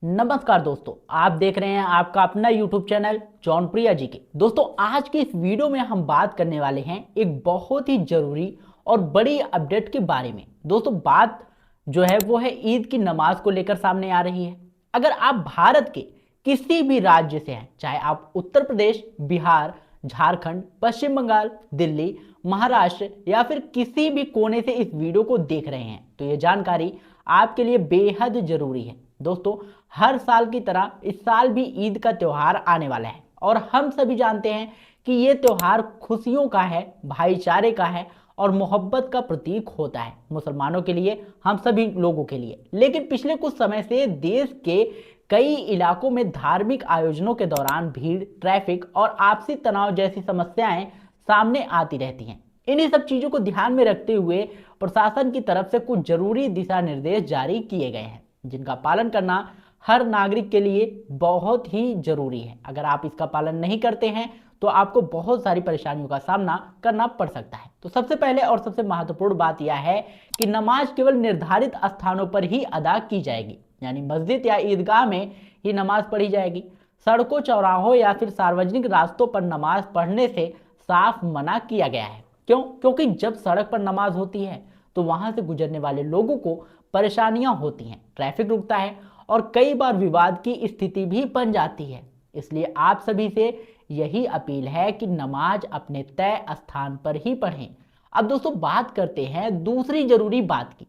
नमस्कार दोस्तों, आप देख रहे हैं आपका अपना YouTube चैनल जॉनप्रिया जी के। दोस्तों, आज की इस वीडियो में हम बात करने वाले हैं एक बहुत ही जरूरी और बड़ी अपडेट के बारे में। दोस्तों, बात जो है वो है ईद की नमाज को लेकर सामने आ रही है। अगर आप भारत के किसी भी राज्य से हैं, चाहे आप उत्तर प्रदेश, बिहार, झारखंड, पश्चिम बंगाल, दिल्ली, महाराष्ट्र या फिर किसी भी कोने से इस वीडियो को देख रहे हैं, तो ये जानकारी आपके लिए बेहद जरूरी है। दोस्तों, हर साल की तरह इस साल भी ईद का त्योहार आने वाला है और हम सभी जानते हैं कि ये त्योहार खुशियों का है, भाईचारे का है और मोहब्बत का प्रतीक होता है मुसलमानों के लिए, हम सभी लोगों के लिए। लेकिन पिछले कुछ समय से देश के कई इलाकों में धार्मिक आयोजनों के दौरान भीड़, ट्रैफिक और आपसी तनाव जैसी समस्याएं सामने आती रहती हैं। इन्हीं सब चीजों को ध्यान में रखते हुए प्रशासन की तरफ से कुछ जरूरी दिशा निर्देश जारी किए गए हैं, जिनका पालन करना हर नागरिक के लिए बहुत ही जरूरी है। अगर आप इसका पालन नहीं करते हैं तो आपको बहुत सारी परेशानियों का सामना करना पड़ सकता है। तो सबसे पहले और सबसे महत्वपूर्ण बात यह है कि नमाज केवल निर्धारित स्थानों पर ही अदा की जाएगी, यानी मस्जिद या ईदगाह में ही नमाज पढ़ी जाएगी। सड़कों, चौराहों या फिर सार्वजनिक रास्तों पर नमाज पढ़ने से साफ मना किया गया है। क्यों? क्योंकि जब सड़क पर नमाज होती है तो वहां से गुजरने वाले लोगों को परेशानियां होती हैं, ट्रैफिक रुकता है और कई बार विवाद की स्थिति भी बन जाती है। इसलिए आप सभी से यही अपील है कि नमाज अपने तय स्थान पर ही पढ़ें। अब दोस्तों, बात करते हैं दूसरी जरूरी बात की।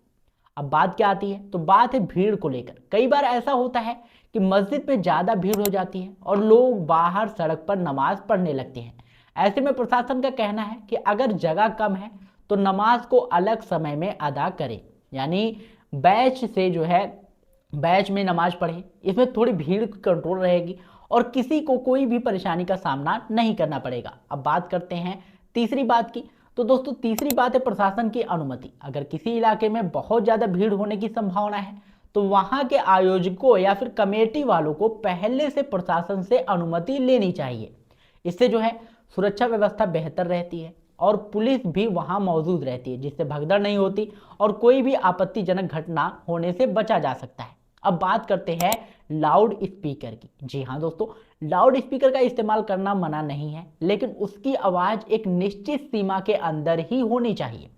अब बात क्या आती है? तो बात है भीड़ को लेकर। कई बार ऐसा होता है कि मस्जिद में ज्यादा भीड़ हो जाती है और लोग बाहर सड़क पर नमाज पढ़ने लगते हैं। ऐसे में प्रशासन का कहना है कि अगर जगह कम है तो नमाज को अलग समय में अदा करें, यानी बैच से जो है बैच में नमाज पढ़ें। इसमें थोड़ी भीड़ कंट्रोल रहेगी और किसी को कोई भी परेशानी का सामना नहीं करना पड़ेगा। अब बात करते हैं तीसरी बात की। तो दोस्तों, तीसरी बात है प्रशासन की अनुमति। अगर किसी इलाके में बहुत ज़्यादा भीड़ होने की संभावना है तो वहाँ के आयोजकों या फिर कमेटी वालों को पहले से प्रशासन से अनुमति लेनी चाहिए। इससे जो है सुरक्षा व्यवस्था बेहतर रहती है और पुलिस भी वहां मौजूद रहती है, जिससे भगदड़ नहीं होती और कोई भी आपत्तिजनक घटना होने से बचा जा सकता है। अब बात करते हैं लाउड स्पीकर की। जी हाँ दोस्तों, लाउड स्पीकर का इस्तेमाल करना मना नहीं है, लेकिन उसकी आवाज एक निश्चित सीमा के अंदर ही होनी चाहिए।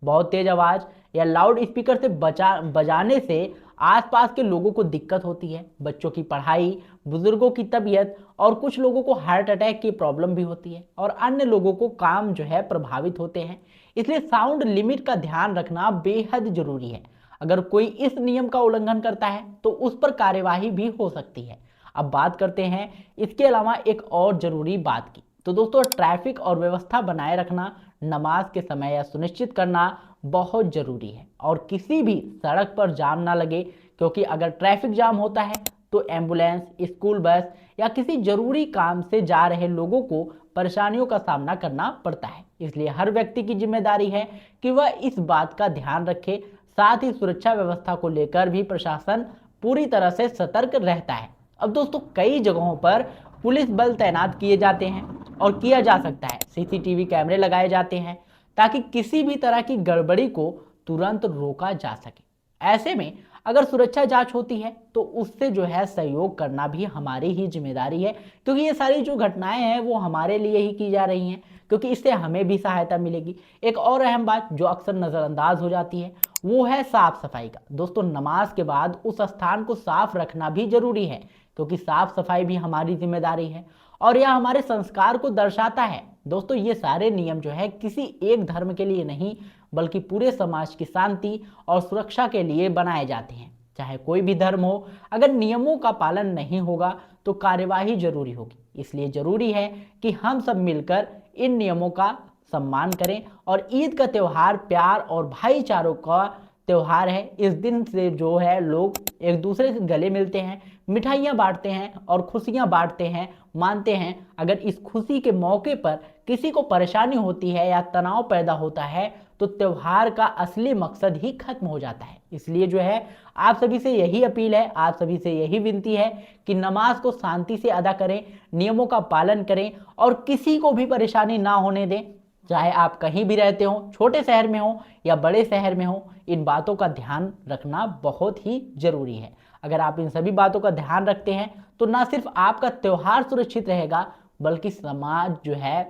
बहुत तेज आवाज या लाउड स्पीकर से बजाने से आसपास के लोगों को दिक्कत होती है, बच्चों की पढ़ाई, बुजुर्गों की तबीयत और कुछ लोगों को हार्ट अटैक की प्रॉब्लम भी होती है और अन्य लोगों को काम जो है प्रभावित होते हैं। इसलिए साउंड लिमिट का ध्यान रखना बेहद जरूरी है। अगर कोई इस नियम का उल्लंघन करता है तो उस पर कार्यवाही भी हो सकती है। अब बात करते हैं इसके अलावा एक और जरूरी बात की। तो दोस्तों, ट्रैफिक और व्यवस्था बनाए रखना नमाज के समय या सुनिश्चित करना बहुत जरूरी है और किसी भी सड़क पर जाम ना लगे, क्योंकि अगर ट्रैफिक जाम होता है तो एम्बुलेंस, स्कूल बस या किसी जरूरी काम से जा रहे लोगों को परेशानियों का सामना करना पड़ता है। इसलिए हर व्यक्ति की जिम्मेदारी है कि वह इस बात का ध्यान रखे। साथ ही सुरक्षा व्यवस्था को लेकर भी प्रशासन पूरी तरह से सतर्क रहता है। अब दोस्तों, कई जगहों पर पुलिस बल तैनात किए जाते हैं और किया जा सकता है। सीसीटीवी कैमरे लगाए जाते हैं ताकि किसी भी तरह की गड़बड़ी को तुरंत रोका जा सके। ऐसे में अगर सुरक्षा जांच होती है तो उससे जो है सहयोग करना भी हमारी ही जिम्मेदारी है, क्योंकि ये सारी जो घटनाएं हैं वो हमारे लिए ही की जा रही हैं, क्योंकि इससे हमें भी सहायता मिलेगी। एक और अहम बात जो अक्सर नज़रअंदाज हो जाती है वो है साफ सफाई का। दोस्तों, नमाज के बाद उस स्थान को साफ रखना भी जरूरी है, क्योंकि साफ सफाई भी हमारी जिम्मेदारी है और यह हमारे संस्कार को दर्शाता है। दोस्तों, ये सारे नियम जो है किसी एक धर्म के लिए नहीं बल्कि पूरे समाज की शांति और सुरक्षा के लिए बनाए जाते हैं, चाहे कोई भी धर्म हो। अगर नियमों का पालन नहीं होगा तो कार्यवाही जरूरी होगी। इसलिए जरूरी है कि हम सब मिलकर इन नियमों का सम्मान करें और ईद का त्यौहार प्यार और भाईचारों का त्यौहार है। इस दिन से जो है लोग एक दूसरे से गले मिलते हैं, मिठाइयाँ बांटते हैं और खुशियाँ बांटते हैं। मानते हैं अगर इस खुशी के मौके पर किसी को परेशानी होती है या तनाव पैदा होता है तो त्यौहार का असली मकसद ही खत्म हो जाता है। इसलिए जो है आप सभी से यही अपील है, आप सभी से यही विनती है कि नमाज को शांति से अदा करें, नियमों का पालन करें और किसी को भी परेशानी ना होने दें। चाहे आप कहीं भी रहते हो, छोटे शहर में हो या बड़े शहर में हो, इन बातों का ध्यान रखना बहुत ही जरूरी है। अगर आप इन सभी बातों का ध्यान रखते हैं तो ना सिर्फ आपका त्यौहार सुरक्षित रहेगा, बल्कि समाज जो है,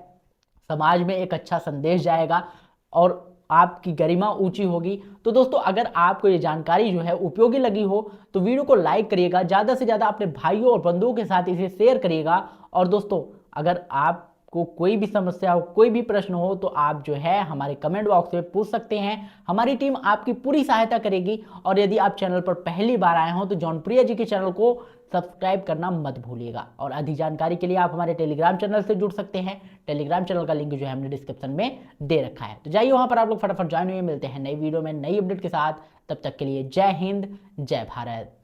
समाज में एक अच्छा संदेश जाएगा और आपकी गरिमा ऊंची होगी। तो दोस्तों, अगर आपको ये जानकारी जो है उपयोगी लगी हो तो वीडियो को लाइक करिएगा, ज़्यादा से ज़्यादा अपने भाइयों और बंधुओं के साथ इसे शेयर करिएगा। और दोस्तों, अगर आपको कोई भी समस्या हो, कोई भी प्रश्न हो, तो आप जो है हमारे कमेंट बॉक्स में पूछ सकते हैं। हमारी टीम आपकी पूरी सहायता करेगी। और यदि आप चैनल पर पहली बार आए हो तो जॉनप्रिया जी के चैनल को सब्सक्राइब करना मत भूलिएगा। और अधिक जानकारी के लिए आप हमारे टेलीग्राम चैनल से जुड़ सकते हैं। टेलीग्राम चैनल का लिंक जो है हमने डिस्क्रिप्शन में दे रखा है, तो जाइए वहां पर आप लोग फटाफट ज्वाइन हुए। मिलते हैं नई वीडियो में नई अपडेट के साथ। तब तक के लिए जय हिंद, जय भारत।